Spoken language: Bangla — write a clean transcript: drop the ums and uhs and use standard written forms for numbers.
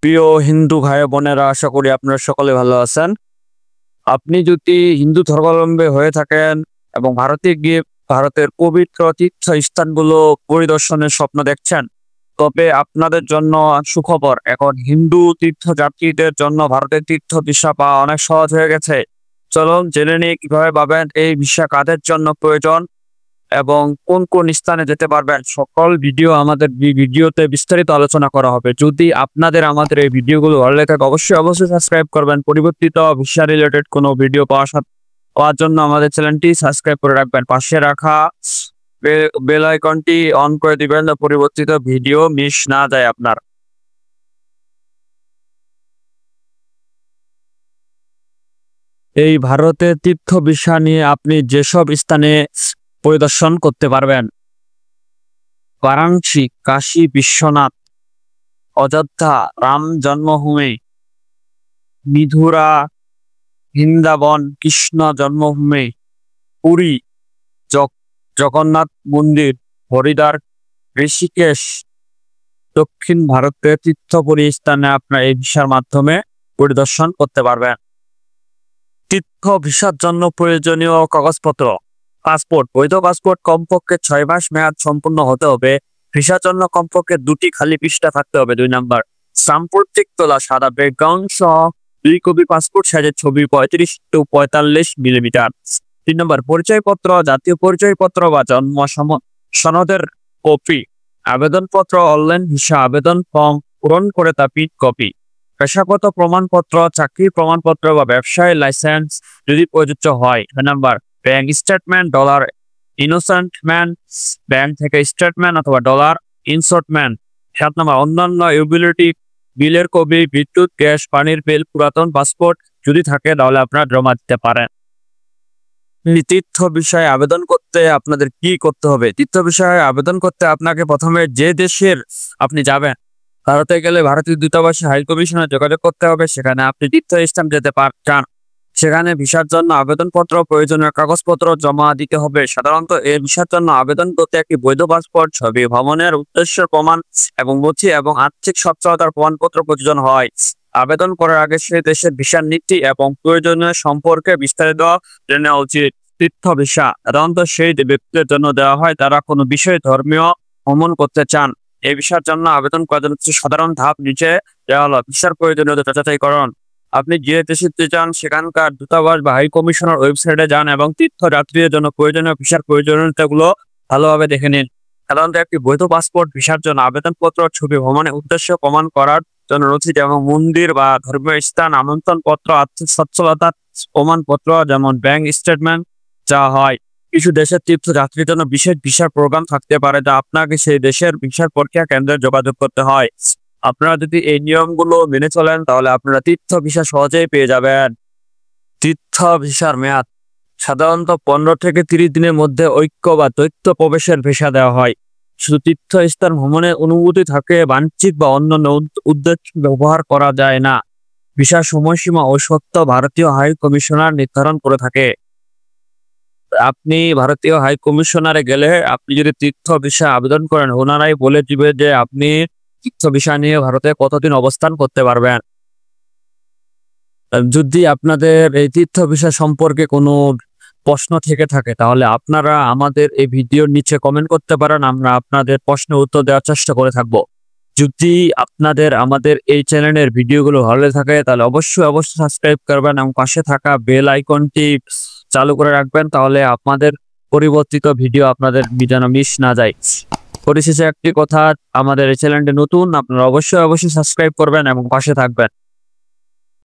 প্রিয় হিন্দু ভাই বোনেরা, আশা করি আপনারা সকলে ভালো আছেন। আপনি যদি হিন্দু ধর্মাবলম্বী হয়ে থাকেন এবং ভারতে গিয়ে ভারতের পবিত্র তীর্থ স্থানগুলো পরিদর্শনের স্বপ্ন দেখছেন, তবে আপনাদের জন্য সুখবর। এখন হিন্দু তীর্থযাত্রীদের জন্য ভারতের তীর্থ ভিসা পাওয়া অনেক সহজ হয়ে গেছে। চলুন জেনে নিই কিভাবে পাবেন, এই ভিসা কাদের জন্য প্রয়োজন এবং কোন কোন স্থানে যেতে পারবেন। সকল ভিডিও আমাদের ভিডিওতে বিস্তারিত আলোচনা করা হবে। যদি আপনাদের আমাদের এই ভিডিওগুলো ভালো লাগে অবশ্যই সাবস্ক্রাইব করবেন। পরিবর্তিত ভিসা রিলেটেড কোনো ভিডিও পাওয়ার জন্য আমাদের চ্যানেলটি সাবস্ক্রাইব করে রাখবেন। পাশে রাখা বেল আইকনটি অন করে দিবেন, পরিবর্তিত ভিডিও মিস না যায় আপনার। এই ভারতের তীর্থ ভিসা নিয়ে আপনি যেসব স্থানে পরিদর্শন করতে পারবেন: বারাণসী, কাশী বিশ্বনাথ, অযোধ্যা রাম জন্মভূমি, মিথুরা বৃন্দাবন কৃষ্ণ জন্মভূমি, পুরী জগন্নাথ মন্দির, হরিদ্বার, ঋষিকেশ। দক্ষিণ ভারতের তীর্থপুরী স্থানে আপনার এই ভিসার মাধ্যমে পরিদর্শন করতে পারবেন। তীর্থ ভিসার জন্য প্রয়োজনীয় কাগজপত্র: পাসপোর্ট, বৈধ পাসপোর্ট কমপক্ষে 6 মাস মেয়াদ সম্পূর্ণ হতে হবে। ভিসার জন্য কমপক্ষে 2টি খালি পৃষ্ঠা থাকতে হবে। 2 নম্বর, সাম্প্রতিক তোলা সাদা ব্যাকগ্রাউন্ড সহ 2 কপি পাসপোর্ট সাইজের ছবি 35x45 মিলিমিটার। 3 নম্বর, পরিচয়পত্র, জাতীয় পরিচয়পত্র বা জন্ম সনদের কপি। আবেদনপত্র, অনলাইন ভিসা আবেদন ফর্ম পূরণ করে তা প্রিন্ট কপি। পেশাগত প্রমাণপত্র, চাকরির প্রমাণপত্র বা ব্যবসায় লাইসেন্স যদি প্রযোজ্য হয়। 4 নম্বর, bank statement, dollar instalment, bank থেকে স্টেটমেন্ট অথবা ডলার ইনস্টলমেন্ট। 7 নম্বর, অন্যান্য ইউটিলিটি বিলের কপি, বিদ্যুৎ, গ্যাস, পানির বিল। পুরাতন পাসপোর্ট যদি থাকে তাহলে আপনারা জমা দিতে পারেন। তীর্থ বিষয়ে আবেদন করতে আপনাদের কি করতে হবে? তীর্থ বিষয়ে আবেদন করতে আপনাকে প্রথমে যে দেশের আপনি যাবেন, ভারতে গেলে ভারতীয় দূতাবাসে হাই কমিশনে যোগাযোগ করতে হবে। সেখানে আপনি তীর্থস্থান যেতে চান, সেখানে ভিসার জন্য আবেদনপত্র, প্রয়োজনীয় কাগজপত্র জমা দিতে হবে। সাধারণত এই ভিসার জন্য আবেদন করতে একটি বৈধ পাসপোর্ট, ছবি, ভ্রমণের উদ্দেশ্যের প্রমাণ এবং নথি এবং আর্থিক সচ্ছলতার প্রমাণপত্র প্রয়োজন হয়। আবেদন করার আগে সেই দেশের ভিসার নীতি এবং প্রয়োজনীয় সম্পর্কে বিস্তারিত জেনে উচিত। তীর্থ ভিসা সাধারণত সেই ব্যক্তিদের জন্য দেওয়া হয় তারা কোনো বিষয়ে ধর্মীয় ভ্রমণ করতে চান। এই ভিসার জন্য আবেদন করার জন্য সাধারণ ধাপ নিচে দেওয়া হলো। ভিসার প্রয়োজনীয়তা যাচাইকরণ: আপনি যে দেশে যান সেখানকার দূতাবাস বা হাই কমিশনার ওয়েবসাইটে যান এবং তীর্থযাত্রীদের জন্য প্রয়োজনীয় ভিসার প্রয়োজনীয়তাগুলো ভালোভাবে দেখে নিন। সাধারণত একটি বৈধ পাসপোর্ট, ভিসার জন্য আবেদনপত্র, ছবি, ভ্রমণের উদ্দেশ্য প্রমাণ করার জন্য নথি যেমন মন্দির বা ধর্মীয় স্থান, আমন্ত্রণ পত্র, আর্থিক সচ্ছলতার প্রমাণপত্র যেমন ব্যাংক স্টেটমেন্ট চাওয়া হয়। কিছু দেশের তীর্থযাত্রীর জন্য বিশেষ ভিসার প্রোগ্রাম থাকতে পারে যা আপনাকে সেই দেশের ভিসার পরীক্ষা কেন্দ্রে যোগাযোগ করতে হয়। আপনারা যদি এই নিয়মগুলো মেনে চলেন তাহলে আপনারা তীর্থ ভিসা সহজেই পেয়ে যাবেন। তীর্থ ভিসার মেয়াদ সাধারণত 15 থেকে 30 দিনের মধ্যে ঐক্য বা দ্বৈত প্রবেশের ভিসা দেওয়া হয়। শুধু তীর্থস্থান ভ্রমণের অনুমতি থাকে, বাণিজ্যিক বা অন্যান্য উদ্দেশ্য ব্যবহার করা যায় না। ভিসার সময়সীমা ও শর্ত ভারতীয় হাই কমিশনার নির্ধারণ করে থাকে। আপনি ভারতীয় হাই কমিশনারে গেলে আপনি যদি তীর্থ ভিসা আবেদন করেন, ওনারাই বলে দিবে যে আপনি তীর্থ ভিসা নিয়ে ভারতে কতদিন অবস্থান করতে পারবেন। যদি আপনাদের এই তীর্থ ভিসা সম্পর্কে কোনো প্রশ্ন থেকে থাকে তাহলে আপনারা আমাদের এই ভিডিওর নিচে কমেন্ট করতে পারেন, আমরা আপনাদের প্রশ্নের উত্তর দেওয়ার চেষ্টা করে থাকবো। যদি আপনাদের আমাদের এই চ্যানেলের ভিডিওগুলো ভালো থাকে তাহলে অবশ্যই সাবস্ক্রাইব করবেন এবং পাশে থাকা বেল আইকনটি চালু করে রাখবেন, তাহলে আপনাদের পরিবর্তিত ভিডিও আপনাদের যেন মিস না যায়। পরিশেষে একটি কথা, আমাদের এই চ্যানেলটি নতুন, আপনারা অবশ্যই সাবস্ক্রাইব করবেন এবং পাশে থাকবেন।